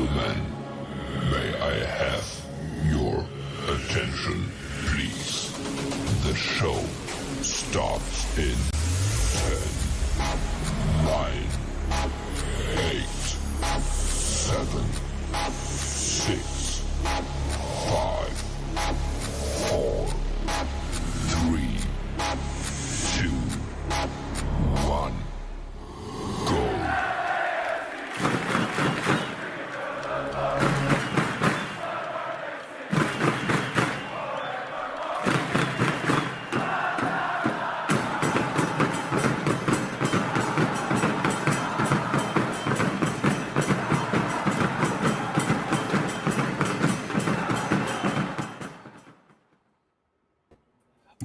gentlemen, may I have your attention, please? The show starts in 10, 9, 8, 7, 6, 5, 4, 3, 2, 1, go.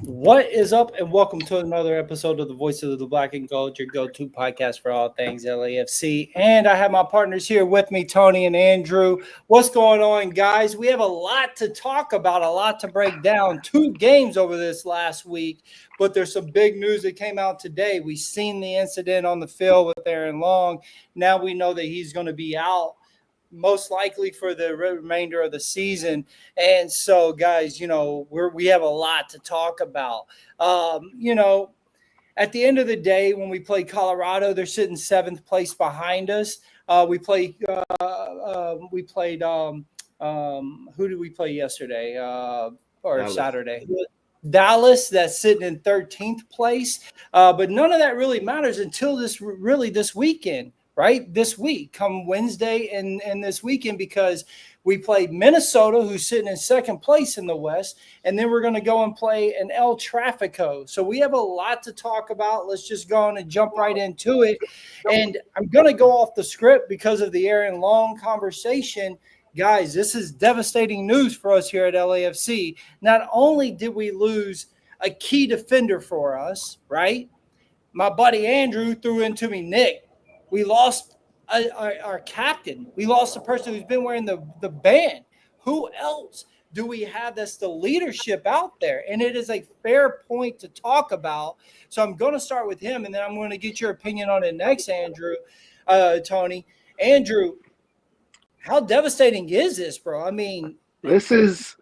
What is up, and welcome to another episode of the Voice of the Black and Gold, your go-to podcast for all things LAFC. And I have my partners here with me, Tony and Andrew. What's going on, guys? We have a lot to talk about, a lot to break down. 2 games over this last week, but there's some big news that came out today. We've seen the incident on the field with Aaron Long. Now we know that he's going to be out most likely for the remainder of the season. And so, guys, we have a lot to talk about. At the end of the day, when we play Colorado, they're sitting 7th place behind us. We played who did we play yesterday or Dallas. Saturday? Dallas, that's sitting in 13th place. But none of that really matters until this weekend. Right, this week, come Wednesday and this weekend, because we played Minnesota, who's sitting in 2nd place in the West, and then we're going to go and play an El Trafico. So we have a lot to talk about. Let's just go on and jump right into it. And I'm going to go off the script because of the Aaron Long conversation. Guys, this is devastating news for us here at LAFC. Not only did we lose a key defender for us, right? My buddy Andrew threw into me, Nick. We lost our captain. We lost the person who's been wearing the band. Who else do we have that's the leadership out there? And it is a fair point to talk about. So I'm going to start with him, and then I'm going to get your opinion on it next, Andrew, Tony. Andrew, how devastating is this, bro? I mean, this is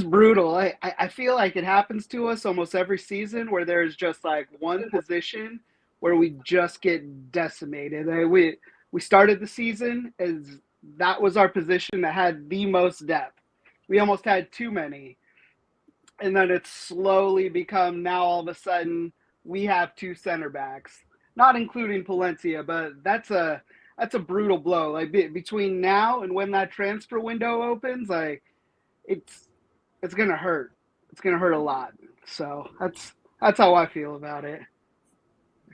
brutal. I feel like it happens to us almost every season where there's just like one position where we just get decimated. We started the season as that was our position that had the most depth. We almost had too many. And then it's slowly become now all of a sudden we have 2 center backs, not including Palencia, but that's a brutal blow. Like between now and when that transfer window opens, like it's going to hurt. It's going to hurt a lot. So that's how I feel about it.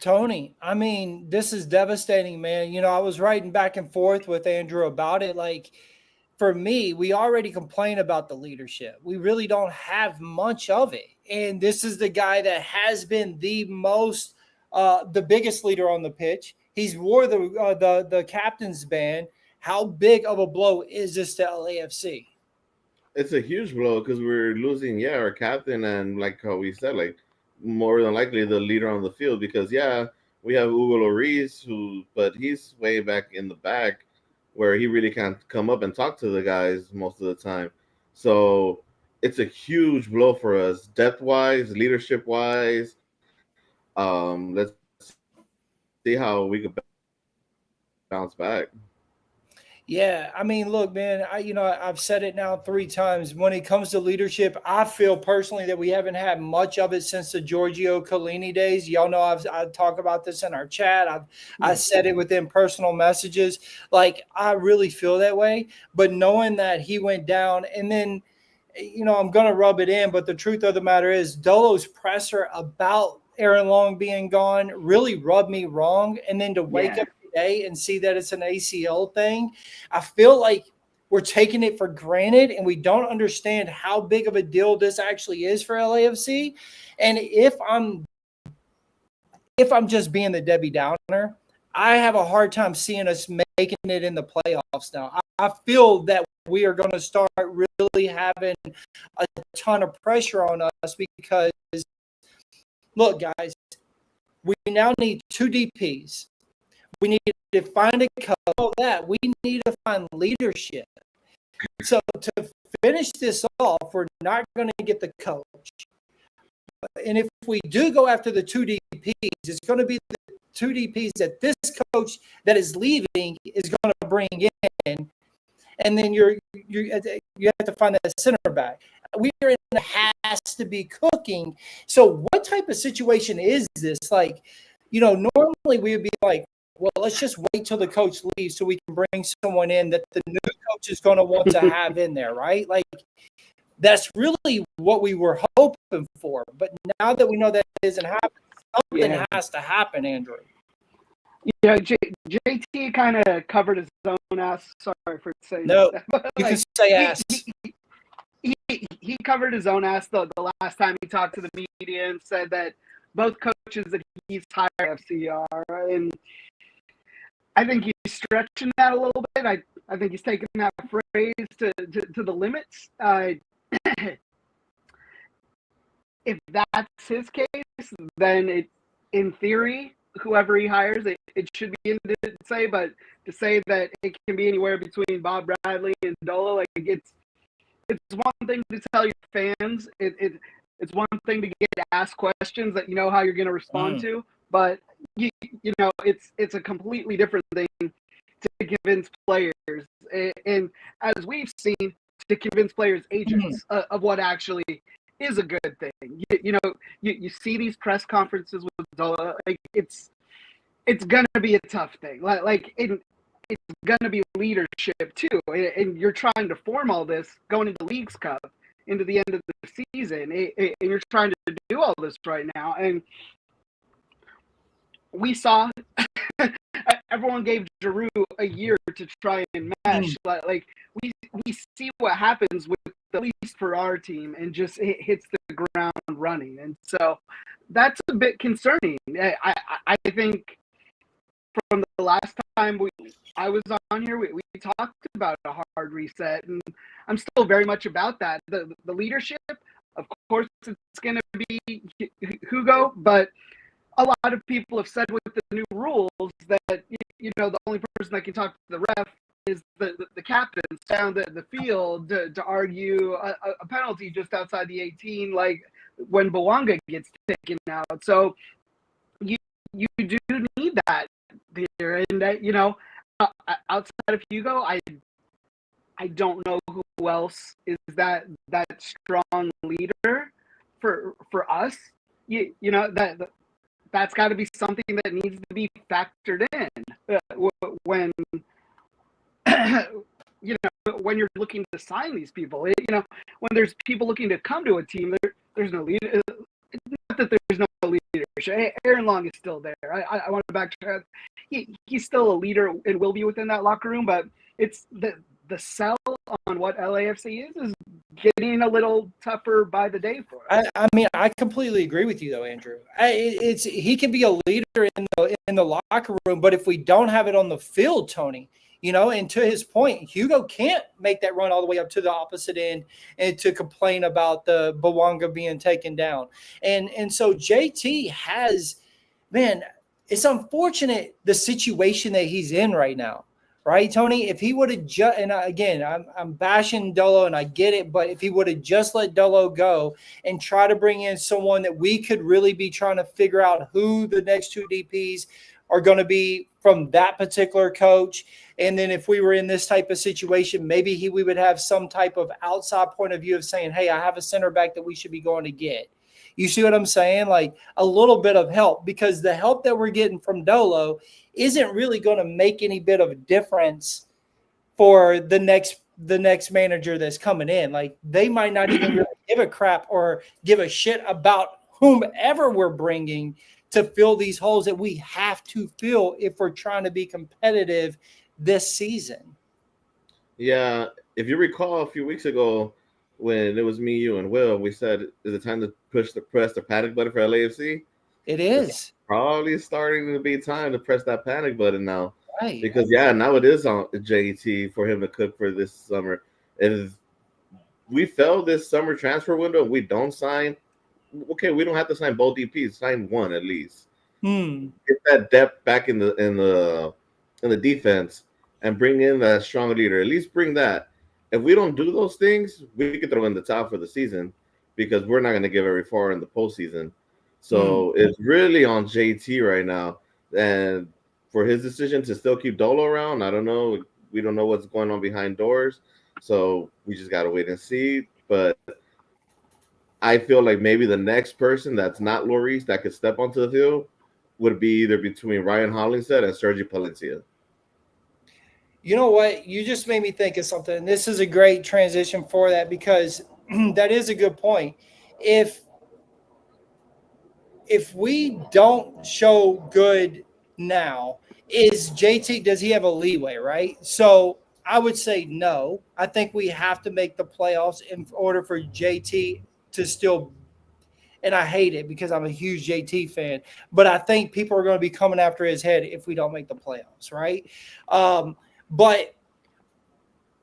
Tony, I mean, this is devastating, man. I was writing back and forth with Andrew about it. Like, for me, we already complain about the leadership. We really don't have much of it. And this is the guy that has been the biggest leader on the pitch. He's wore the captain's band. How big of a blow is this to LAFC? It's a huge blow because we're losing, our captain, and like how we said, like, more than likely the leader on the field, because we have Hugo Lloris, but he's way back in the back where he really can't come up and talk to the guys most of the time. So it's a huge blow for us, depth wise, leadership wise. Let's see how we could bounce back. Yeah, I mean, look, man, I've said it now 3 times. When it comes to leadership, I feel personally that we haven't had much of it since the Giorgio Chiellini days. Y'all know I talk about this in our chat. I said it within personal messages. Like, I really feel that way. But knowing that he went down, and then, I'm going to rub it in, but the truth of the matter is Dolo's presser about Aaron Long being gone really rubbed me wrong. And then to wake up today and see that it's an ACL thing, I feel like we're taking it for granted and we don't understand how big of a deal this actually is for LAFC. And if I'm just being the Debbie Downer, I have a hard time seeing us making it in the playoffs now. I feel that we are going to start really having a ton of pressure on us because, look, guys, we now need 2 DPs. We need to find a coach. All that we need to find leadership. So to finish this off, we're not going to get the coach. And if we do go after the two DPs, it's going to be the two DPs that this coach that is leaving is going to bring in. And then you have to find that center back. We are in the has to be cooking. So what type of situation is this? Like, normally we would be like, well, let's just wait till the coach leaves so we can bring someone in that the new coach is going to want to have in there, right? Like, that's really what we were hoping for. But now that we know that isn't happening, something has to happen, Andrew. Yeah, JT kind of covered his own ass. Sorry for saying that. No, you can say ass. He covered his own ass the last time he talked to the media and said that both coaches that he's hired at FC are. And I think he's stretching that a little bit. I think he's taking that phrase to the limits. If that's his case, then in theory, whoever he hires, it should be in to say, but to say that it can be anywhere between Bob Bradley and Dolo, like it's one thing to tell your fans, it's one thing to get asked questions that you know how you're going to respond to, but it's a completely different thing to convince players, and as we've seen, to convince players' agents of what actually is a good thing. You see these press conferences with Dolo, like it's gonna be a tough thing. It's gonna be leadership too, and you're trying to form all this going into Leagues Cup, into the end of the season, and you're trying to do all this right now. And we saw everyone gave Giroud a year to try and mesh. Like we see what happens with, at least for our team, and just hits the ground running. And so that's a bit concerning. I think from the last time I was on here, we talked about a hard reset, and I'm still very much about that. The leadership, of course, it's going to be Hugo, but a lot of people have said with the new rules that the only person that can talk to the ref is the captain down the field to argue a penalty just outside the 18, like when Bouanga gets taken out. So you do need that there, and outside of Hugo, I don't know who else is that strong leader for us. That's got to be something that needs to be factored in when when you're looking to sign these people. When there's people looking to come to a team, there's no leader. It's not that there's no leadership. Aaron Long is still there. I want to backtrack. He's still a leader and will be within that locker room, but it's the sell on what LAFC is getting a little tougher by the day for us. I mean, I completely agree with you, though, Andrew. He can be a leader in the locker room, but if we don't have it on the field, Tony, and to his point, Hugo can't make that run all the way up to the opposite end and to complain about the Bouanga being taken down. And so JT has, man, it's unfortunate the situation that he's in right now. Right, Tony? If he would have just, and again, I'm bashing Dolo, and I get it, but if he would have just let Dolo go and try to bring in someone that we could really be trying to figure out who the next two DPs are going to be from that particular coach, and then if we were in this type of situation, maybe we would have some type of outside point of view of saying, hey, I have a center back that we should be going to get. You see what I'm saying? Like a little bit of help, because the help that we're getting from Dolo isn't really going to make any bit of a difference for the next manager that's coming in. Like they might not even really give a crap or give a shit about whomever we're bringing to fill these holes that we have to fill if we're trying to be competitive this season. Yeah, if you recall a few weeks ago when it was me, you, and Will, we said, is it time to press the panic button for LAFC? It is. It's probably starting to be time to press that panic button now. Right. Because, now it is on JT for him to cook for this summer. If we fail this summer transfer window, we don't sign, okay, we don't have to sign both DPs. Sign one at least. Get that depth back in the in the defense and bring in that strong leader. At least bring that. If we don't do those things, we could throw in the towel for the season because we're not going to get very far in the postseason. So it's really on JT right now. And for his decision to still keep Dolo around, I don't know. We don't know what's going on behind doors. So we just got to wait and see. But I feel like maybe the next person that's not Lloris that could step onto the field would be either between Ryan Hollingshead and Sergi Palencia. You know what? You just made me think of something. This is a great transition for that because that is a good point. If we don't show good now, does he have a leeway, right? So I would say no. I think we have to make the playoffs in order for JT to still, and I hate it because I'm a huge JT fan, but I think people are going to be coming after his head if we don't make the playoffs, right? But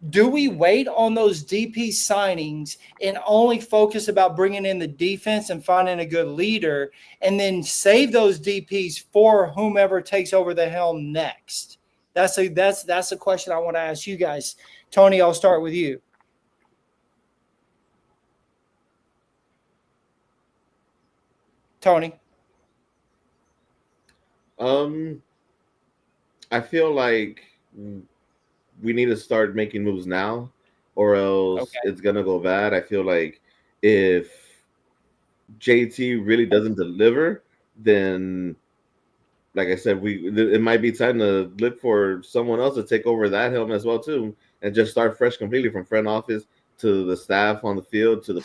do we wait on those DP signings and only focus about bringing in the defense and finding a good leader and then save those DPs for whomever takes over the helm next? That's a question I want to ask you guys. Tony, I'll start with you. Tony. I feel like we need to start making moves now, or else it's gonna go bad. I feel like if JT really doesn't deliver, then, like I said, it might be time to look for someone else to take over that helm as well too, and just start fresh completely from front office to the staff on the field to the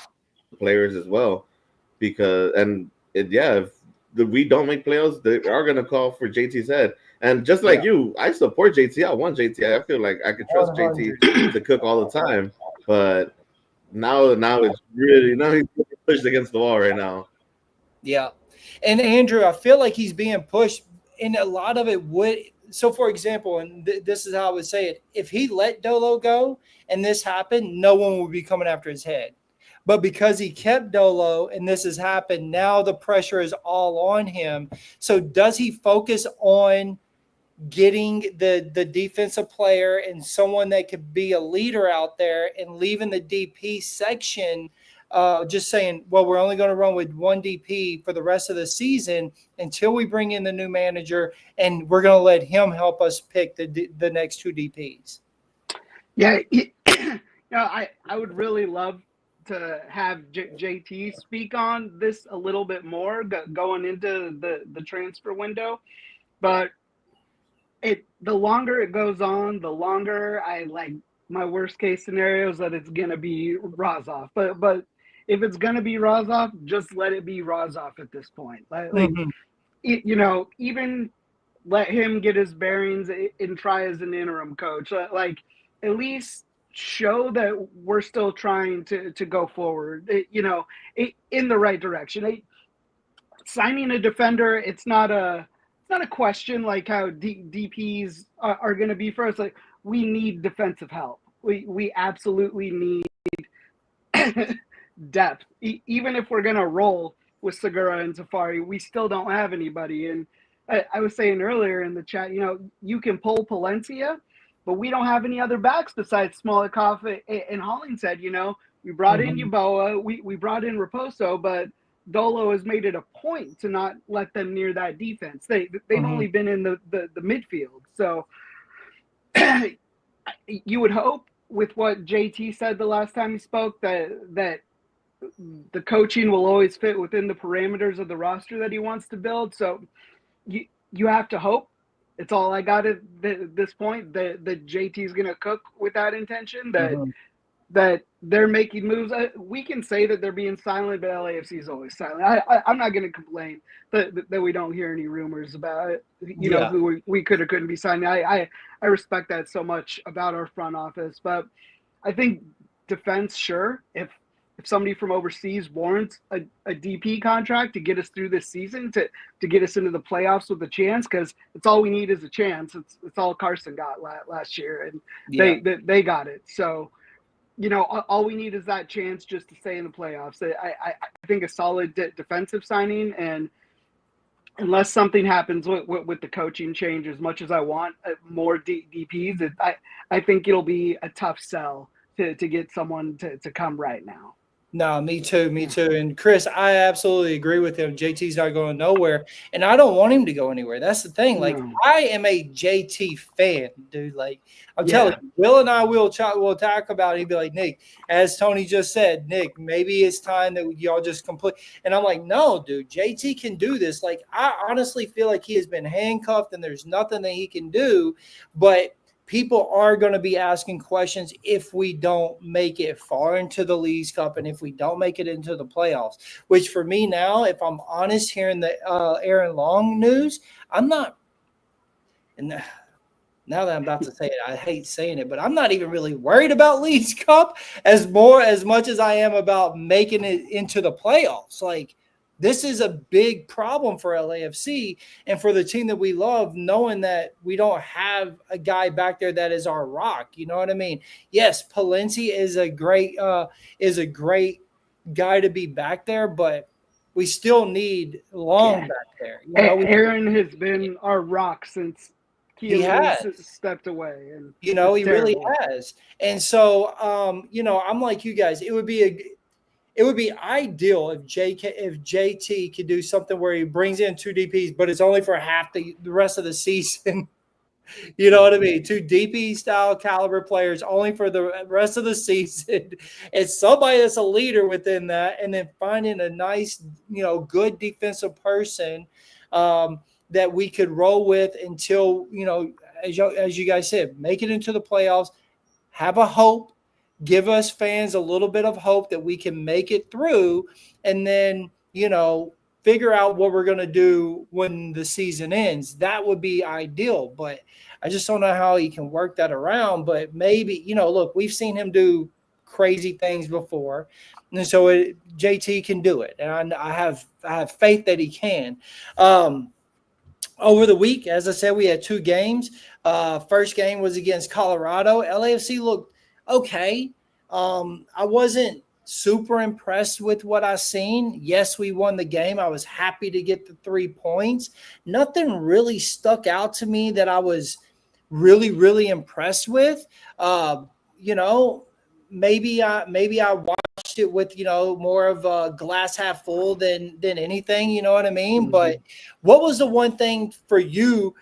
players as well. Because if we don't make playoffs, they are gonna call for JT's head. And just like you, I support JT. I want JT. I feel like I could trust 100. JT to cook all the time. But now it's really he's pushed against the wall right now. Yeah. And Andrew, I feel like he's being pushed, and a lot of it would. So, for example, and this is how I would say it: if he let Dolo go and this happened, no one would be coming after his head. But because he kept Dolo and this has happened, now the pressure is all on him. So, does he focus on getting the defensive player and someone that could be a leader out there and leaving the DP section just saying, well, we're only going to run with one DP for the rest of the season until we bring in the new manager, and we're going to let him help us pick the next two DPs? Yeah, I would really love to have JT speak on this a little bit more going into the transfer window, but the longer it goes on, the longer I like my worst case scenario is that it's gonna be Rozov. But if it's gonna be Rozov, just let it be Rozov at this point. Even let him get his bearings and try as an interim coach. Like, at least show that we're still trying to go forward. In the right direction. Signing a defender, it's not a question like how DPs are going to be for us. Like, we need defensive help. We absolutely need depth. Even if we're going to roll with Segura and Safari, we still don't have anybody. And I was saying earlier in the chat, you can pull Palencia, but we don't have any other backs besides Smolikov and Hollingshead. We brought in Yeboah, we brought in Raposo, but Dolo has made it a point to not let them near that defense. They've only been in the midfield. So you would hope, with what JT said the last time he spoke, that the coaching will always fit within the parameters of the roster that he wants to build. So you have to hope. It's all I got at this point, that JT is going to cook with that intention, that they're making moves. We can say that they're being silent, but LAFC is always silent. I'm not going to complain that we don't hear any rumors about it. Who we could or couldn't be signing. I respect that so much about our front office, but I think defense, sure. If somebody from overseas warrants a DP contract to get us through this season, to get us into the playoffs with a chance, because it's all we need is a chance. It's all Carson got last year, and they got it. So, all we need is that chance just to stay in the playoffs. I think a solid defensive signing and unless something happens with the coaching change, as much as I want more DPs, I think it'll be a tough sell to get someone to come right now. No, me too. And Chris, I absolutely agree with him. JT's not going nowhere, and I don't want him to go anywhere. That's the thing. Like, I am a JT fan, dude. Like, I'm telling you, Will and I will talk about it. He'd be like, Nick, as Tony just said, Nick, maybe it's time that y'all just complete. And I'm like, no, dude, JT can do this. Like, I honestly feel like he has been handcuffed, and there's nothing that he can do, but people are going to be asking questions if we don't make it far into the Leagues Cup and if we don't make it into the playoffs, which for me now, if I'm honest, hearing the Aaron Long news, I'm not – and now that I'm about to say it, I hate saying it, but I'm not even really worried about Leagues Cup as much as I am about making it into the playoffs. Like, this is a big problem for LAFC and for the team that we love, knowing that we don't have a guy back there that is our rock. You know what I mean? Yes, Palencia is a great guy to be back there, but we still need Long back there. You know, Aaron has been our rock since he has stepped away, and he really has. And so, I'm like you guys. It would be ideal if JT could do something where he brings in 2 DPs, but it's only for half the rest of the season. You know what I mean? 2 DP style caliber players only for the rest of the season. It's somebody that's a leader within that, and then finding a nice, good defensive person that we could roll with until, as you guys said, make it into the playoffs, have a hope. Give us fans a little bit of hope that we can make it through, and then, figure out what we're going to do when the season ends. That would be ideal, but I just don't know how he can work that around. But maybe, look, we've seen him do crazy things before, and so JT can do it, and I have faith that he can. Over the week, as I said, we had 2 games. First game was against Colorado. LAFC looked okay. I wasn't super impressed with what I seen. Yes, we won the game. I was happy to get the 3 points. Nothing really stuck out to me that I was really, really impressed with. Maybe I watched it with, more of a glass half full than anything, you know what I mean? Mm-hmm. But what was the one thing for you,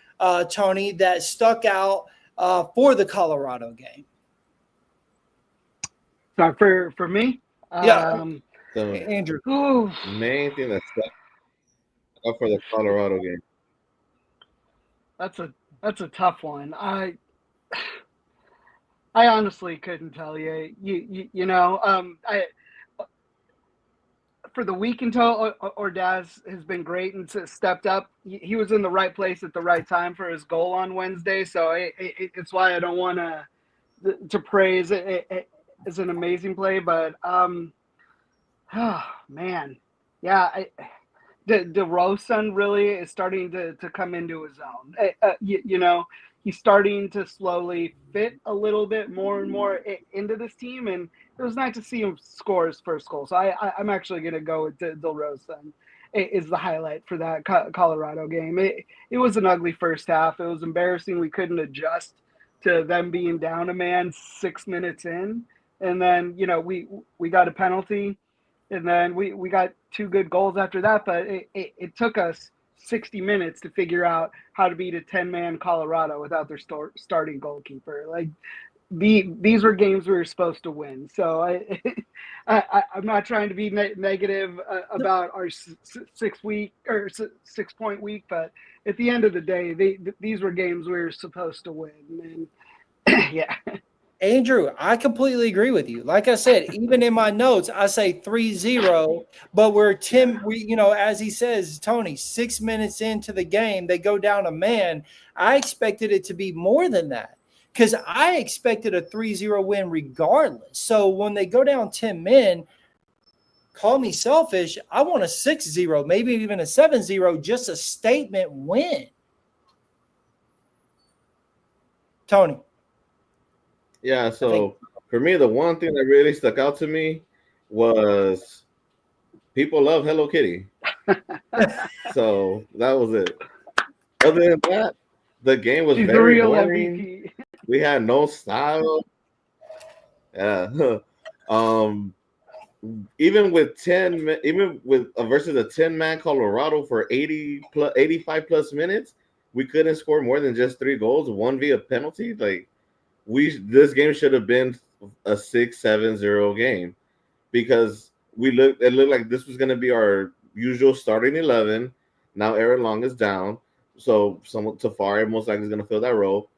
Tony, that stuck out for the Colorado game? So for me, Andrew. Main thing that stuck out for the Colorado game. That's a tough one. I honestly couldn't tell you. For the week until Ordaz has been great and stepped up. He was in the right place at the right time for his goal on Wednesday. So it's why I don't want to praise it. It's an amazing play, but Dilrosun really is starting to come into his own. He's starting to slowly fit a little bit more and more into this team, and it was nice to see him score his first goal. So I'm actually going to go with Dilrosun is the highlight for that Colorado game. It was an ugly first half. It was embarrassing. We couldn't adjust to them being down a man 6 minutes in. And then, we got a penalty, and then we got 2 good goals after that. But it took us 60 minutes to figure out how to beat a 10-man Colorado without their starting goalkeeper. Like, these were games we were supposed to win. So I'm not trying to be negative about our 6-point week, but at the end of the day, these were games we were supposed to win. And yeah. Andrew, I completely agree with you. Like I said, even in my notes, I say 3-0, but as he says, Tony, 6 minutes into the game, they go down a man. I expected it to be more than that because I expected a 3-0 win regardless. So when they go down 10 men, call me selfish, I want a 6-0, maybe even a 7-0, just a statement win. Tony. Yeah, so for me, the one thing that really stuck out to me was people love Hello Kitty. So that was it. Other than that, the game was She's the very real boring. MVP. We had no style. Yeah. um, even with versus a 10-man Colorado for 85 plus minutes, we couldn't score more than just 3 goals, one via penalty. Like this game should have been a 6-7-0 game because it looked like this was going to be our usual starting 11. Now Aaron Long is down, so Tafari most likely is going to fill that role.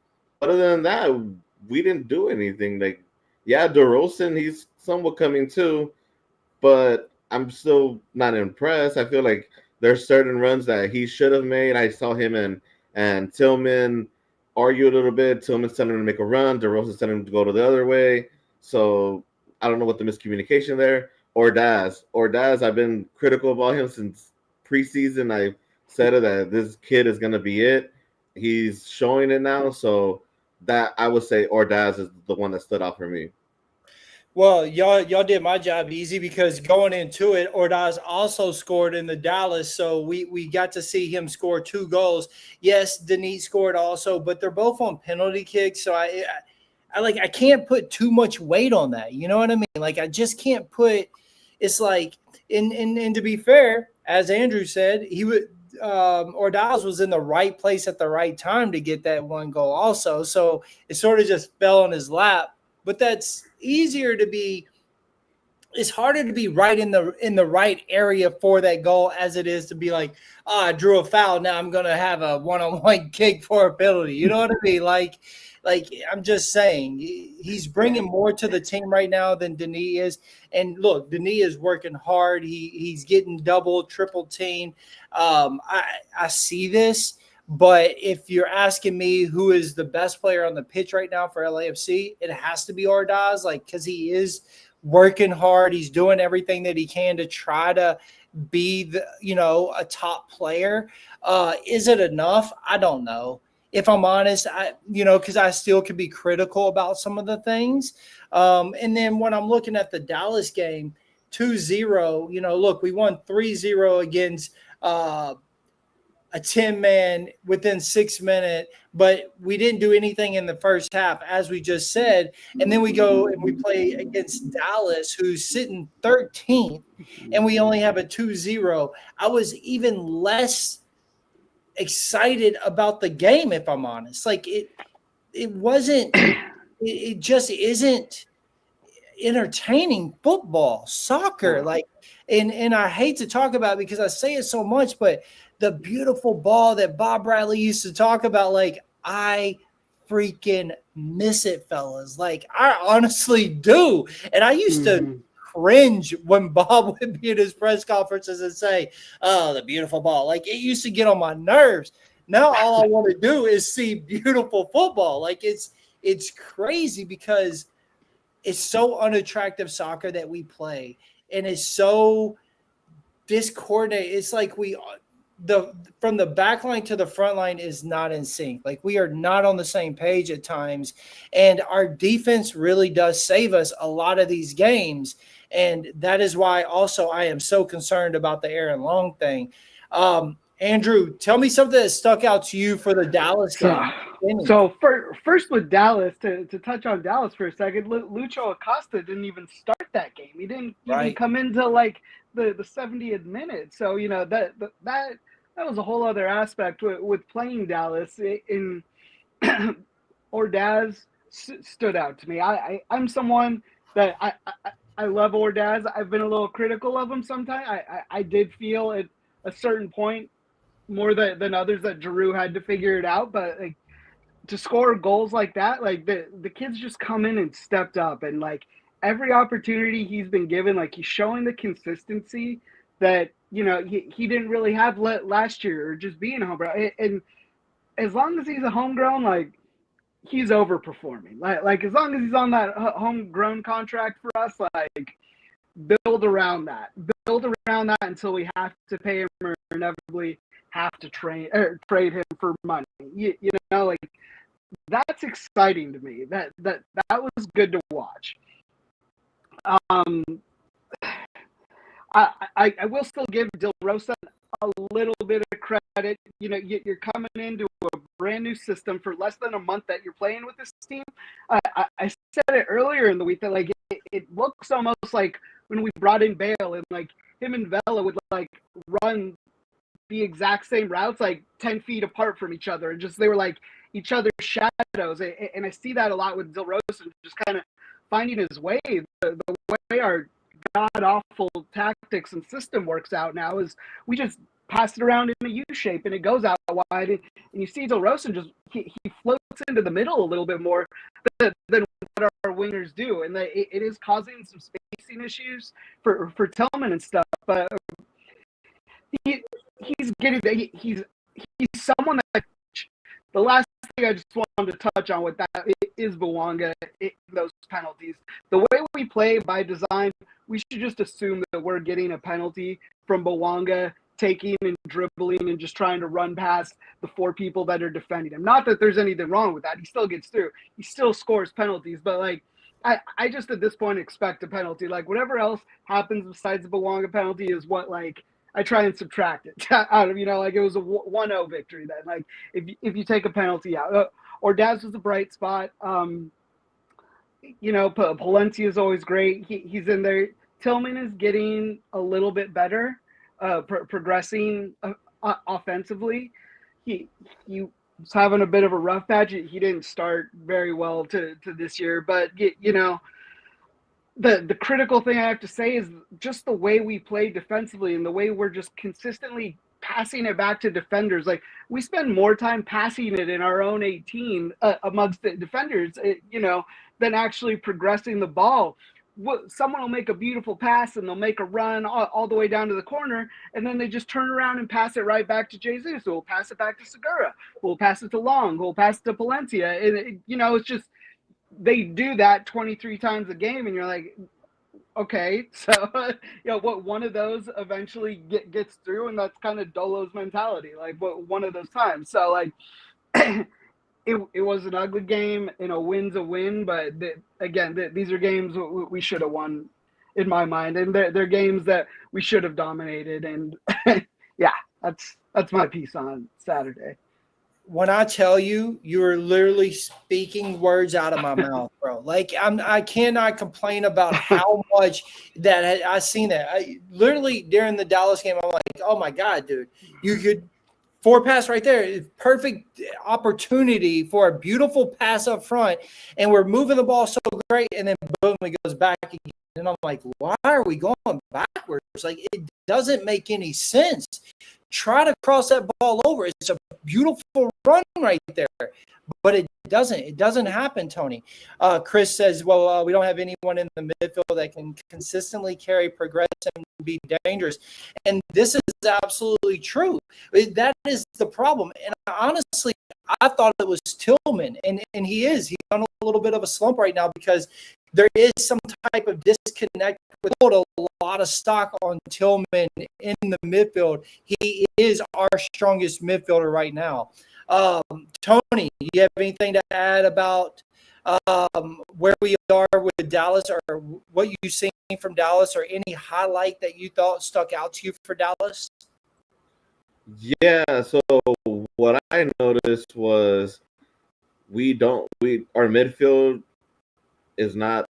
Other than that, we didn't do anything. Like, yeah, DeRozan, he's somewhat coming too, but I'm still not impressed. I feel like there's certain runs that he should have made. I saw him and Tillman argue a little bit. Tillman's telling him to make a run. DeRozan's telling him to go to the other way. So I don't know what the miscommunication there. Ordaz, I've been critical about him since preseason. I said it that this kid is going to be it. He's showing it now. So that I would say Ordaz is the one that stood out for me. Well, y'all did my job easy because going into it, Ordaz also scored in the Dallas, so we got to see him score 2 goals. Yes, Denis scored also, but they're both on penalty kicks, so I can't put too much weight on that. You know what I mean? Like I just can't put. It's like, and to be fair, as Andrew said, he would. Ordaz was in the right place at the right time to get that 1 goal also, so it sort of just fell on his lap. But that's easier to be. It's harder to be right in the right area for that goal as it is to be like, I drew a foul. Now I'm going to have a one-on-one kick for a penalty. You know what I mean? Like I'm just saying, he's bringing more to the team right now than Denis is. And look, Denis is working hard. He's getting double, triple team. I see this. But if you're asking me who is the best player on the pitch right now for LAFC, it has to be Ordaz, because he is working hard. He's doing everything that he can to try to be a top player. Is it enough? I don't know. If I'm honest, because I still can be critical about some of the things. And then when I'm looking at the Dallas game, 2-0, look, we won 3-0 against a 10-man within 6 minutes, but we didn't do anything in the first half, as we just said. And then we go and we play against Dallas, who's sitting 13th, and we only have a 2-0. I was even less excited about the game, if I'm honest. Like it wasn't, it just isn't entertaining football, soccer. And I hate to talk about it because I say it so much, but the beautiful ball that Bob Bradley used to talk about, I freaking miss it, fellas. I honestly do. And I used to cringe when Bob would be in his press conferences and say, oh, the beautiful ball. It used to get on my nerves. Now all I want to do is see beautiful football. It's crazy because it's so unattractive soccer that we play. And it's so discoordinated. It's like from the back line to the front line is not in sync. We are not on the same page at times. And our defense really does save us a lot of these games. And that is why also I am so concerned about the Aaron Long thing. Andrew, tell me something that stuck out to you for the Dallas game. So first with Dallas, to touch on Dallas for a second, Lucho Acosta didn't even start that game. He didn't even come into the 70th minute. So that was a whole other aspect with playing Dallas. In Ordaz stood out to me. I'm someone that I love Ordaz. I've been a little critical of him sometimes. I did feel at a certain point more than others that Giroux had to figure it out, but to score goals like that, the kids just come in and stepped up, and every opportunity he's been given, he's showing the consistency that he didn't really have last year, or just being homegrown. And as long as he's a homegrown, he's overperforming. As long as he's on that homegrown contract for us, build around that until we have to pay him or inevitably have to trade him for money. That's exciting to me. That was good to watch. I will still give Dilrosun a little bit of credit. You know, you're coming into a brand new system for less than a month that you're playing with this team. I said it earlier in the week that like it looks almost like when we brought in Bale and like him and Vela would like run the exact same routes like 10 feet apart from each other, and just they were like each other's shadows. And I see that a lot with Dilrosun, just kind of finding his way. The way our god awful tactics and system works out now is we just pass it around in a U shape and it goes out wide. And you see Dilrosun just he floats into the middle a little bit more than what our wingers do, and it is causing some spacing issues for Tillman and stuff. But he's someone that the last thing I just wanted to touch on with that is Bouanga, those penalties. The way we play by design, we should just assume that we're getting a penalty from Bouanga taking and dribbling and just trying to run past the four people that are defending him. Not that there's anything wrong with that. He still gets through. He still scores penalties. But, like, I just at this point expect a penalty. Like, whatever else happens besides the Bouanga penalty is what, like, I try and subtract it out of, like it was a 1-0 victory then. Like if you take a penalty out, Ordaz was a bright spot. Palencia is always great. He's in there. Tillman is getting a little bit better, progressing offensively. He was having a bit of a rough patch. He didn't start very well to this year, but the critical thing I have to say is just the way we play defensively and the way we're just consistently passing it back to defenders. Like we spend more time passing it in our own 18 amongst the defenders, than actually progressing the ball. Someone will make a beautiful pass and they'll make a run all the way down to the corner, and then they just turn around and pass it right back to Jesus. So we'll pass it back to Segura. We'll pass it to Long. We'll pass it to Palencia. And, it's just, they do that 23 times a game, and you're like, okay, so what one of those eventually gets through, and that's kind of Dolo's mentality. Like, what one of those times. So like, it was an ugly game, and a win's a win. But these are games we should have won, in my mind, and they're games that we should have dominated. And yeah, that's my piece on Saturday. When I tell you, you're literally speaking words out of my mouth, bro. Like I cannot complain about how much that I seen that. Literally during the Dallas game, I'm like, oh my God, dude, you could forward pass right there. Perfect opportunity for a beautiful pass up front. And we're moving the ball so great. And then boom, it goes back again. And I'm like, why are we going backwards? Like, it doesn't make any sense. Try to cross that ball over. It's a beautiful run right there, but it doesn't. It doesn't happen, Tony. Chris says, well, we don't have anyone in the midfield that can consistently carry, progress, and be dangerous. And this is absolutely true. That is the problem. And honestly, I thought it was Tillman, and he is. He's on a little bit of a slump right now because there is some type of disconnect with a lot of stock on Tillman in the midfield. He is our strongest midfielder right now. Tony, do you have anything to add about where we are with Dallas, or what you've seen from Dallas, or any highlight that you thought stuck out to you for Dallas? Yeah, so what I noticed was our midfield is not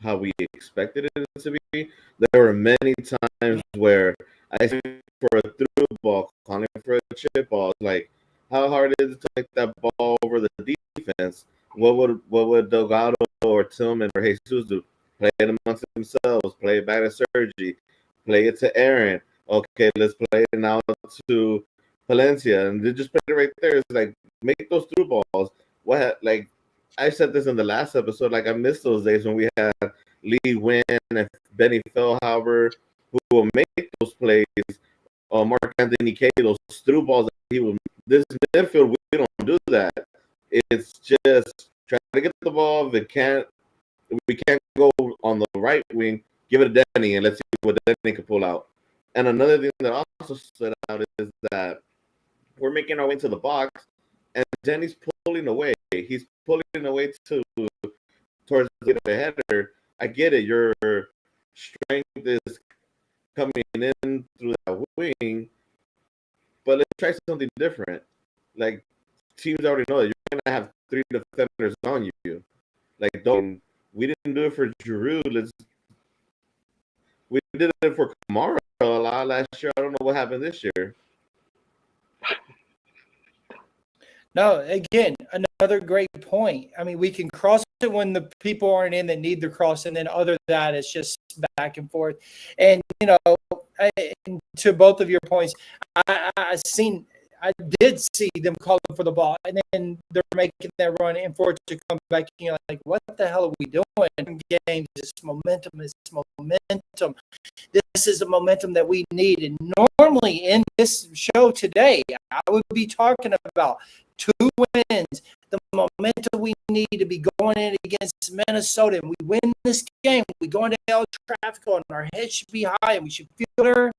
how we expected it to be. There were many times where I see for a through ball, calling for a chip ball. Like, how hard is it to make that ball over the defense? What would Delgado or Tillman or Jesus do? Play it amongst themselves, play it back to Sergi, play it to Aaron. Okay, let's play it now to Palencia, and they just play it right there. It's like, make those through balls. I said this in the last episode, like I miss those days when we had Lee Wynn and Benny Feilhaber who will make those plays, or Mark Anthony Kay, those through balls that he will. This midfield, we don't do that. It's just try to get the ball. We can't go on the right wing, give it to Denny, and let's see what Denny can pull out. And another thing that also stood out is that we're making our way to the box, and Denny's pulling away. He's pulling away towards the header. I get it. Your strength is coming in through that wing. But let's try something different. Like, teams already know that you're going to have 3 defenders on you. Like, we didn't do it for Giroud. We did it for Kamara a lot last year. I don't know what happened this year. No, again, another great point. I mean, we can cross it when the people aren't in that need the cross, and then other than that, it's just back and forth. And, to both of your points, I did see them calling for the ball, and then they're making that run and for it to come back. And you're like, what the hell are we doing? Games, it's momentum. This is the momentum that we need. And normally in this show today, I would be talking about 2 wins, the momentum we need to be going in against Minnesota. And we win this game. We go into El Tráfico, and our head should be high, and we should feel better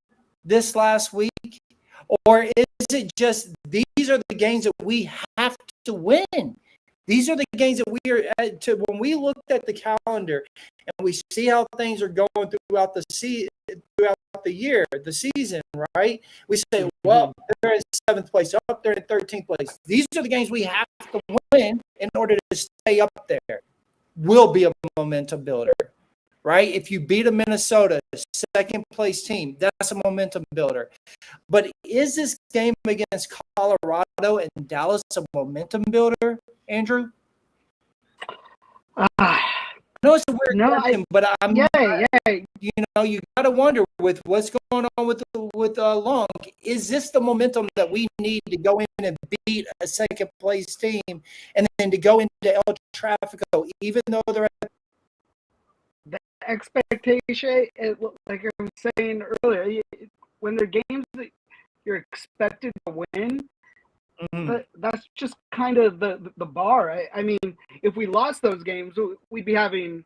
this last week. Or is it just these are the games that we have to win? These are the games that we are when we looked at the calendar and we see how things are going throughout the year, the season, right? We say, well, they're in 7th place, up there in 13th place. These are the games we have to win in order to stay up there. Will be a momentum builder, right? If you beat a Minnesota 2nd place team, that's a momentum builder. But is this game against Colorado and Dallas a momentum builder, Andrew? I know it's a weird question, but you got to wonder with what's going on with Long. Is this the momentum that we need to go in and beat a 2nd place team, and then to go into El Tráfico, even though they're at the expectation, like I was saying earlier, when they're games that you're expected to win, that's just kind of the bar. I mean, if we lost those games, we'd be having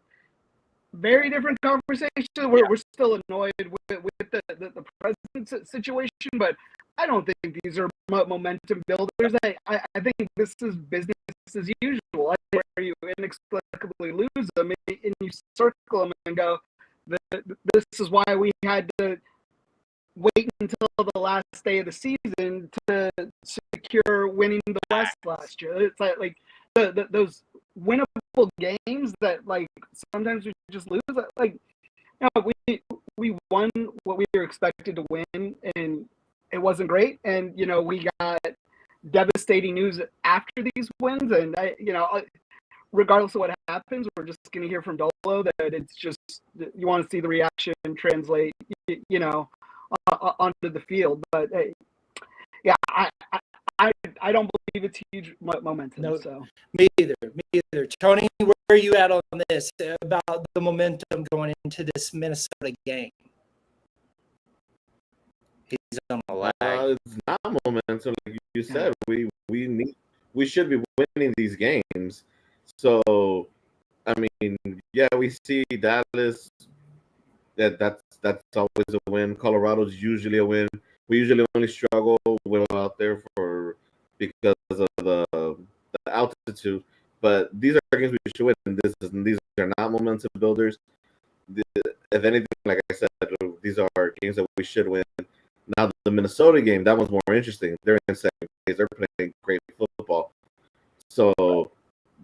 very different conversations. We're still annoyed with the present situation, but I don't think these are momentum builders. I think this is business as usual, where you inexplicably lose them and you circle them and go, this is why we had to wait until the last day of the season to secure winning the West last year. It's like those winnable games that, like, sometimes we just lose. Like, we won what we were expected to win, and it wasn't great. And we got devastating news after these wins, and regardless of what happens, we're just going to hear from Dolo that it's just you want to see the reaction translate, onto the field. But hey, yeah, I don't believe it's huge momentum. No, so me either. Tony, where are you at on this about the momentum going into this Minnesota game? He's on the lag. It's not momentum, like you said. We should be winning these games. So, I mean, yeah, we see Dallas. That's always a win. Colorado's usually a win. We usually only struggle when we're out there because of the altitude. But these are games we should win. These are not momentum builders. If anything, like I said, these are games that we should win. Now the Minnesota game, that one's more interesting. They're in 2nd place. They're playing great football. So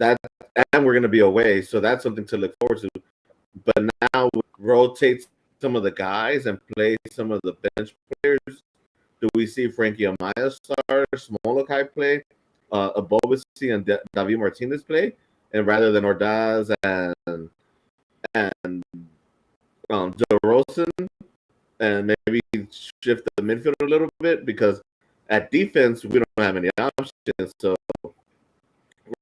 and we're going to be away. So that's something to look forward to. But now we rotate some of the guys and play some of the bench players. Do we see Frankie Amaya start, Smolokai play, Abobasi and David Martinez play, and rather than Ordaz and Dilrosun, and maybe shift the midfield a little bit, because at defense we don't have any options. So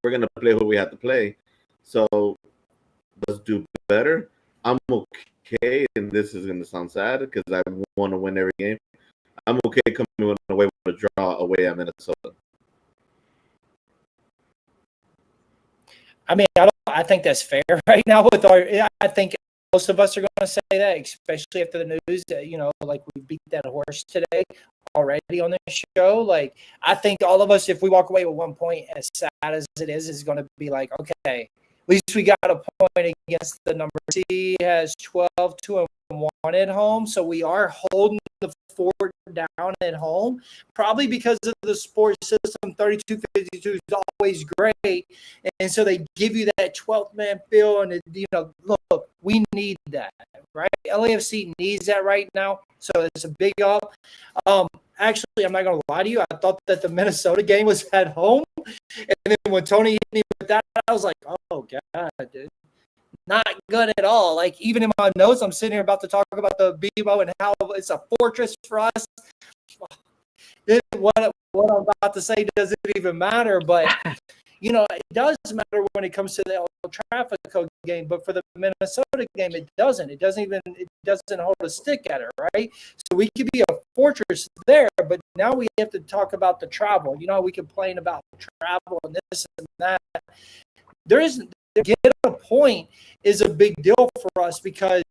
we're gonna play what we have to play. So let's do better. I'm okay, and this is gonna sound sad because I want to win every game. I'm okay coming away with a draw away at Minnesota. I mean, I think that's fair right now. I think most of us are going to say that, especially after the news that, like, we beat that horse today already on this show. Like, I think all of us, if we walk away with 1 point, as sad as it is going to be like, okay, at least we got a point against the number. C has 12, 2-1. at home, so we are holding the fort down at home, probably because of the sports system. 32-52 is always great, and so they give you that 12th man feel, and look, we need that, right? LAFC needs that right now, so it's a big up. Actually, I'm not going to lie to you. I thought that the Minnesota game was at home, and then when Tony hit me with that, I was like, oh God, dude. Not good at all. Like, even in my notes, I'm sitting here about to talk about the BMO and how it's a fortress for us. What I'm about to say doesn't even matter, but it does matter when it comes to the El Trafico game. But for the Minnesota game, it doesn't. It doesn't hold a stick at it, right? So we could be a fortress there, but now we have to talk about the travel. We complain about travel and this and that. Get a point is a big deal for us because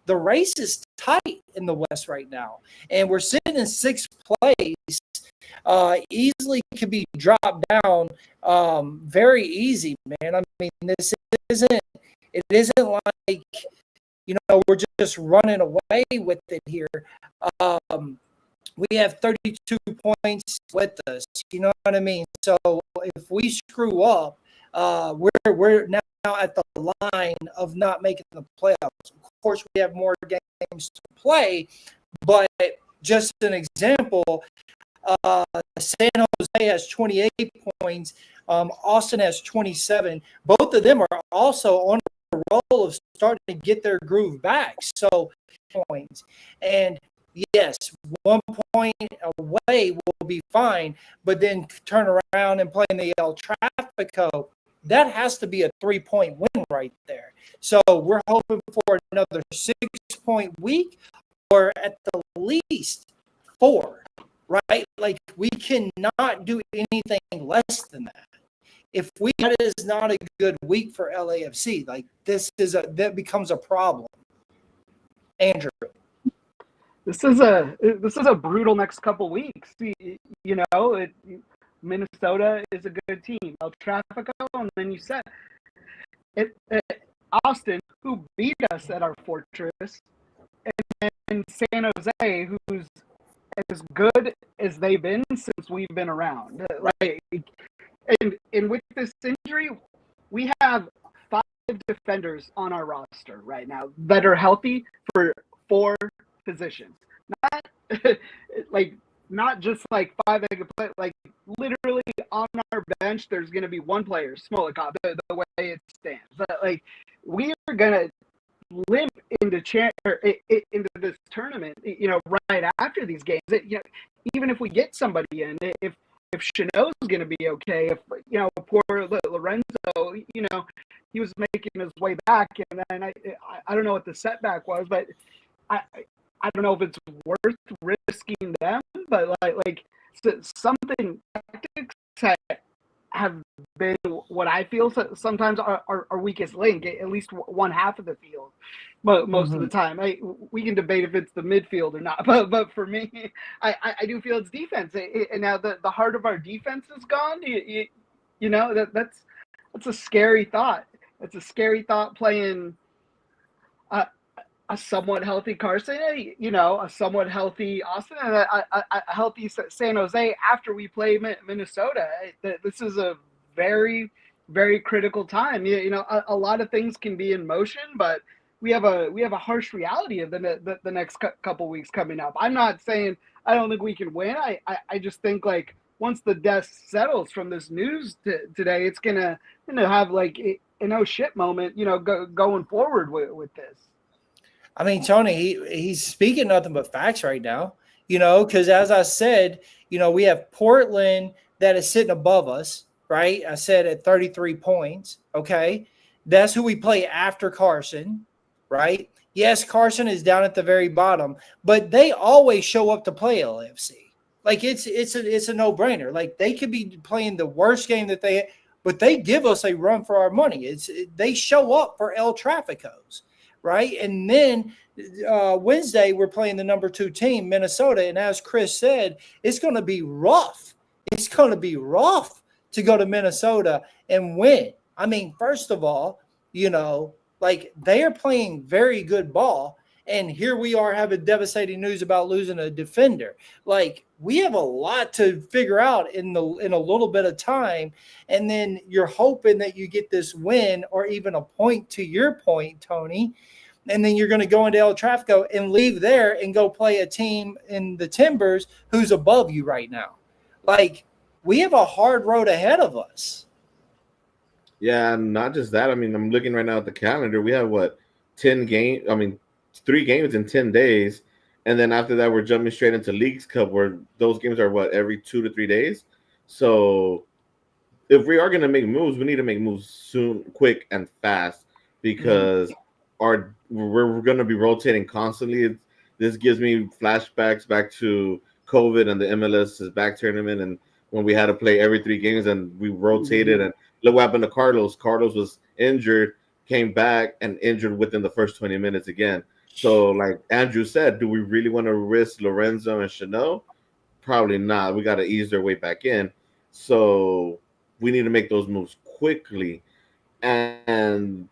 the race is tight in the West right now, and we're sitting in sixth place. Easily could be dropped down, very easy, man. I mean, this isn't like we're just running away with it here. We have 32 points with us. You know what I mean? So if we screw up, we're now at the line of not making the playoffs. Of course, we have more games to play, but just an example, San Jose has 28 points. Austin has 27. Both of them are also on the roll of starting to get their groove back. So points. And yes, 1 point away will be fine, but then turn around and play in the El Trafico. That has to be a 3-point win right there. So we're hoping for another 6-point week, or at the least 4, right? Like, we cannot do anything less than that. If that is not a good week for LAFC, like, that becomes a problem. Andrew. This is a brutal next couple weeks. Minnesota is a good team. El Trafico, and then you said Austin, who beat us at our fortress, and San Jose, who's as good as they've been since we've been around. Right? And with this injury, we have 5 defenders on our roster right now that are healthy for 4 positions. Not just like 5 that can play, like literally on our bench, there's going to be 1 player, Smolikov, the way it stands. But like, we are going to limp into this tournament, right after these games. Even if we get somebody in, if Chanel's going to be okay, if poor Lorenzo, he was making his way back, and then I don't know what the setback was, but I don't know if it's worth risking them, but like something tactics have been what I feel sometimes our weakest link, at least one half of the field, most of the time. We can debate if it's the midfield or not, but for me, I do feel it's defense. And now the heart of our defense is gone. That's a scary thought. It's a scary thought playing a somewhat healthy Carson, a somewhat healthy Austin, and a healthy San Jose after we play Minnesota. This is a very, very critical time. A lot of things can be in motion, but we have a harsh reality of the next couple weeks coming up. I'm not saying I don't think we can win. I just think, like, once the dust settles from this news today, it's gonna have like an oh shit moment, going forward with this. I mean, Tony, he's speaking nothing but facts right now, because as I said, we have Portland that is sitting above us, right? I said at 33 points, okay? That's who we play after Carson, right? Yes, Carson is down at the very bottom, but they always show up to play LAFC. Like, it's a no-brainer. Like, they could be playing the worst game but they give us a run for our money. They show up for El Traficos. Right. And then Wednesday, we're playing the number 2 team, Minnesota. And as Chris said, it's going to be rough. It's going to be rough to go to Minnesota and win. I mean, first of all, like, they are playing very good ball. And here we are having devastating news about losing a defender. Like, we have a lot to figure out in a little bit of time. And then you're hoping that you get this win or even a point, to your point, Tony. And then you're going to go into El Tráfico and leave there and go play a team in the Timbers who's above you right now. Like, we have a hard road ahead of us. Yeah, and not just that. I mean, I'm looking right now at the calendar. We have 10 games. I mean, 3 games in 10 days. And then after that, we're jumping straight into Leagues Cup, where those games are every 2 to 3 days. So if we are going to make moves, we need to make moves soon, quick, and fast, because we're going to be rotating constantly. This gives me flashbacks back to COVID and the MLS back tournament, and when we had to play every 3 games and we rotated. And look what happened to Carlos. Carlos was injured, came back, and injured within the first 20 minutes again. So, like Andrew said, do we really want to risk Lorenzo and Chanel? Probably not. We got to ease their way back in. So we need to make those moves quickly. And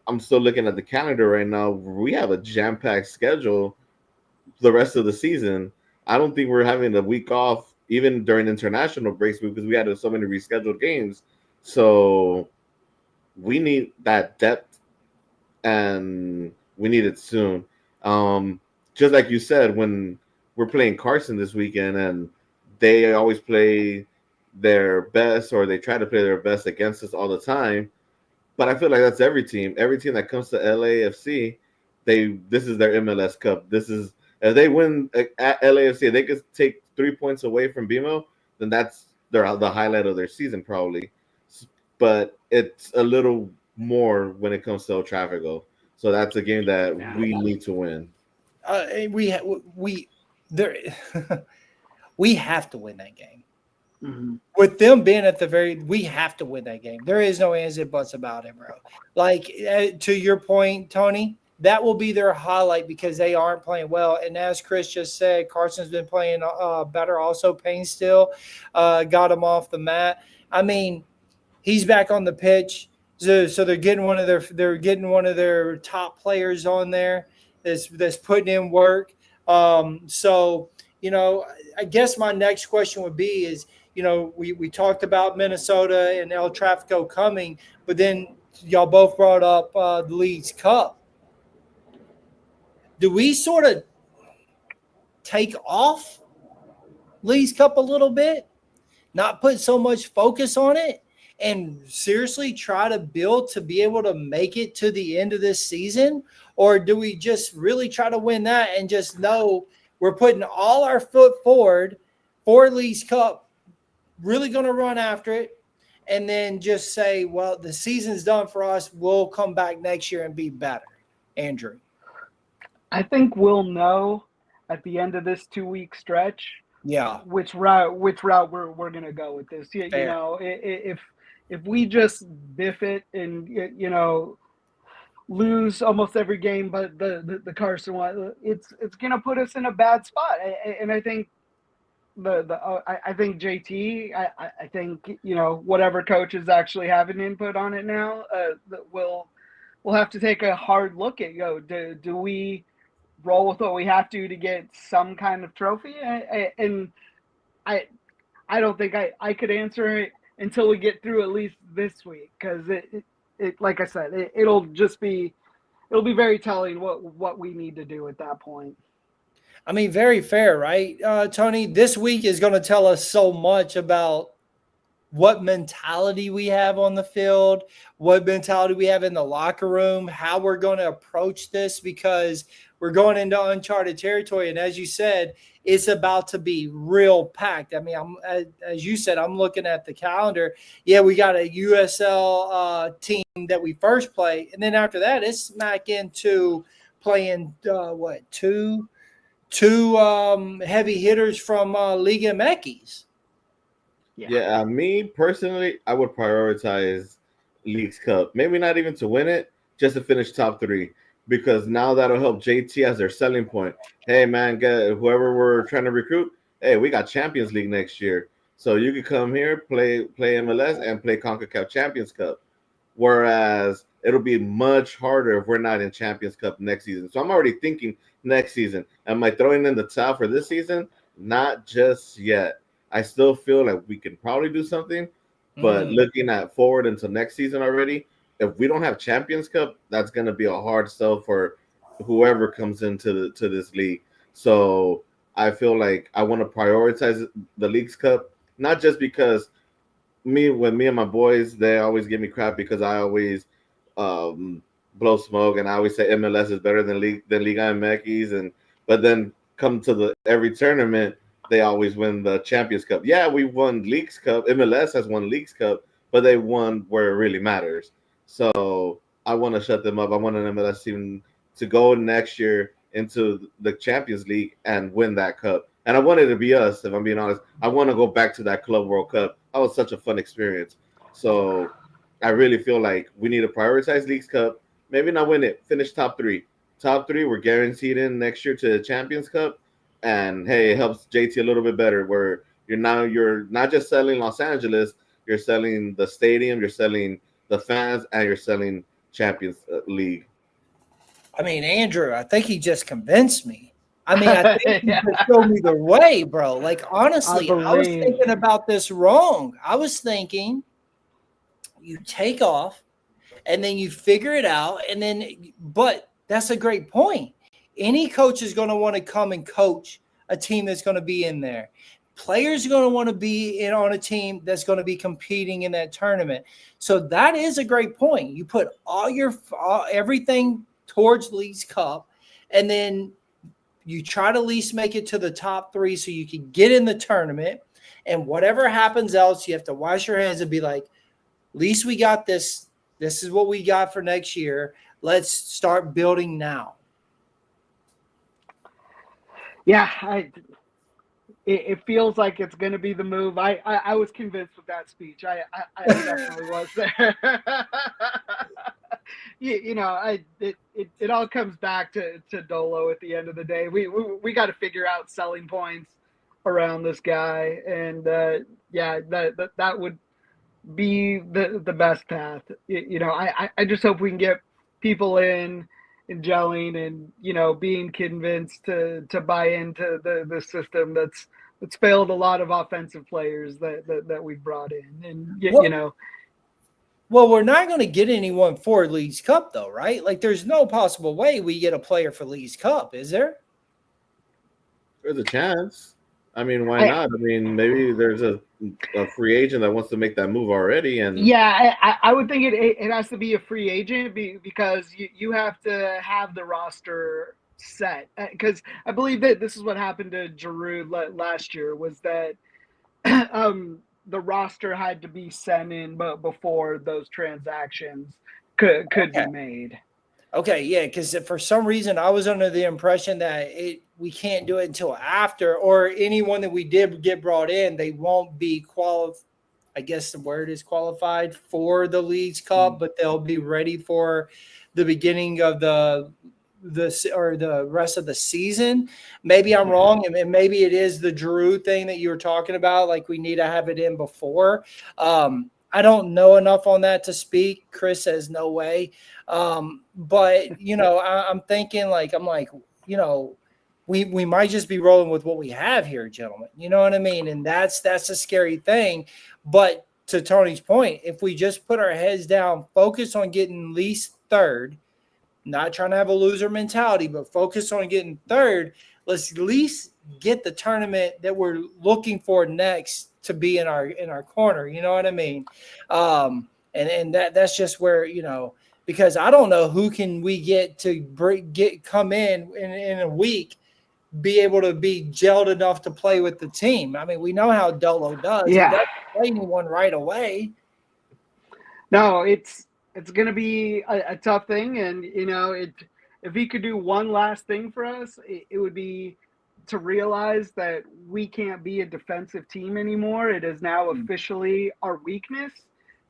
I'm still looking at the calendar right now. We have a jam-packed schedule the rest of the season. I don't think we're having a week off, even during international breaks, because we had so many rescheduled games. So we need that depth, and we need it soon. Just like you said, when we're playing Carson this weekend, and they always play their best, or they try to play their best against us all the time. But I feel like that's every team. Every team that comes to LAFC, this is their MLS Cup. This is, if they win at LAFC, they could take 3 points away from BMO, then that's the highlight of their season probably. But it's a little more when it comes to El Tráfico. So that's a game that we need to win. We have to win that game. Mm-hmm. With them being at we have to win that game. There is no ands and buts about it, bro. Like, to your point, Tony, that will be their highlight, because they aren't playing well. And as Chris just said, Carson's been playing better. Also, Payne still got him off the mat. I mean, he's back on the pitch, so they're getting one of their top players on there that's putting in work. So, I guess my next question would be is, we talked about Minnesota and El Tráfico coming, but then y'all both brought up the Leagues Cup. Do we sort of take off Leagues Cup a little bit, not put so much focus on it, and seriously try to build to be able to make it to the end of this season? Or do we just really try to win that and just know we're putting all our foot forward for Leagues Cup, really going to run after it, and then just say, well, the season's done for us. We'll come back next year and be better? Andrew? I think we'll know at the end of this 2-week stretch, which route we're gonna go with this. If we just biff it and lose almost every game, but the Carson one, it's gonna put us in a bad spot. And I think I think JT, I think whatever coach is actually having input on it now, we'll have to take a hard look at do we roll with what we have to get some kind of trophy? And I don't think I could answer it until we get through at least this week, because it like I said, it'll be very telling what we need to do at that point. I mean, very fair, right, Tony? This week is going to tell us so much about what mentality we have on the field, what mentality we have in the locker room, how we're going to approach this, because we're going into uncharted territory. And as you said, it's about to be real packed. I mean, as you said, I'm looking at the calendar. Yeah, we got a USL team that we first play. And then after that, it's smack into playing, two heavy hitters from Liga MX. Yeah, me personally, I would prioritize Leagues Cup. Maybe not even to win it, just to finish top 3. Because now that'll help JT as their selling point. Hey, man, whoever we're trying to recruit, hey, we got Champions League next year. So you can come here, play MLS, and play CONCACAF Champions Cup. Whereas it'll be much harder if we're not in Champions Cup next season. So I'm already thinking next season. Am I throwing in the towel for this season? Not just yet. I still feel like we can probably do something, but looking at forward until next season already, if we don't have Champions Cup, that's going to be a hard sell for whoever comes into to this league. So I feel like I want to prioritize the Leagues Cup, not just because me and my boys, they always give me crap because I always blow smoke and I always say MLS is better than Liga MX, and but then come to the every tournament they always win the Champions Cup. Yeah, we won Leagues Cup. MLS has won Leagues Cup, but they won where it really matters. So I want to shut them up. I want an MLS team to go next year into the Champions League and win that cup. And I want it to be us, if I'm being honest. I want to go back to that Club World Cup. That was such a fun experience. So I really feel like we need to prioritize Leagues Cup. Maybe not win it. Finish top three. Top three, we're guaranteed in next year to the Champions Cup. And hey, it helps JT a little bit better where you're not just selling Los Angeles, you're selling the stadium, you're selling the fans, and you're selling Champions League. I mean, Andrew, I think he just convinced me. I mean, I think he just showed me the way, bro. Like, honestly, I was thinking about this wrong. I was thinking you take off and then you figure it out. But that's a great point. Any coach is going to want to come and coach a team that's going to be in there. Players are going to want to be on a team that's going to be competing in that tournament. So that is a great point. You put everything towards Leagues Cup, and then you try to at least make it to the top three so you can get in the tournament. And whatever happens else, you have to wash your hands and be like, at least we got this. This is what we got for next year. Let's start building now. Yeah, it feels like it's going to be the move. I was convinced with that speech. I definitely was there. It all comes back to Dolo at the end of the day. We got to figure out selling points around this guy, and that would be the best path. I just hope we can get people in and gelling and being convinced to buy into the system that's failed a lot of offensive players that we've brought in. And well, we're not going to get anyone for Leagues Cup though, right? Like, there's no possible way we get a player for Leagues Cup, is there? There's a chance. I mean, why not? I mean, maybe there's a free agent that wants to make that move already. And yeah, I would think it has to be a free agent because you have to have the roster set. Because I believe that this is what happened to Giroud last year, was that the roster had to be sent in before those transactions could be made. Okay, yeah, because for some reason I was under the impression that we can't do it until after, or anyone that we did get brought in, they won't be qualified. I guess the word is qualified for the Leagues Cup, but they'll be ready for the beginning of the rest of the season. Maybe I'm wrong, and maybe it is the Giroud thing that you were talking about. Like, we need to have it in before. I don't know enough on that to speak. Chris says no way. But, I'm thinking we might just be rolling with what we have here, gentlemen. You know what I mean? And that's a scary thing. But to Tony's point, if we just put our heads down, focus on getting at least third, not trying to have a loser mentality, but focus on getting third, let's at least get the tournament that we're looking for next to be in our corner. You know what I mean? And that's just where, because I don't know who can we get to come in a week, be able to be gelled enough to play with the team. I mean, we know how Dolo does. Yeah. He doesn't play anyone right away. No, it's going to be a tough thing. And, if he could do one last thing for us, it would be to realize that we can't be a defensive team anymore. It is now officially our weakness.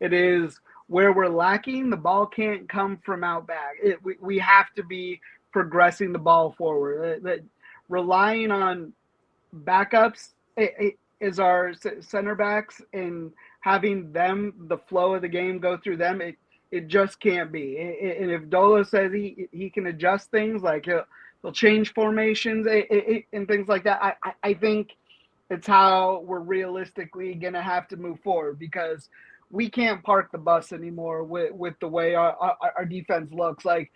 It is where we're lacking. The ball can't come from out back. We have to be progressing the ball forward. Relying on backups is our center backs and having them, the flow of the game go through them. It just can't be. And if Dolo says he can adjust things, like he'll change formations and things like that, I think it's how we're realistically going to have to move forward, because we can't park the bus anymore with the way our defense looks. Like,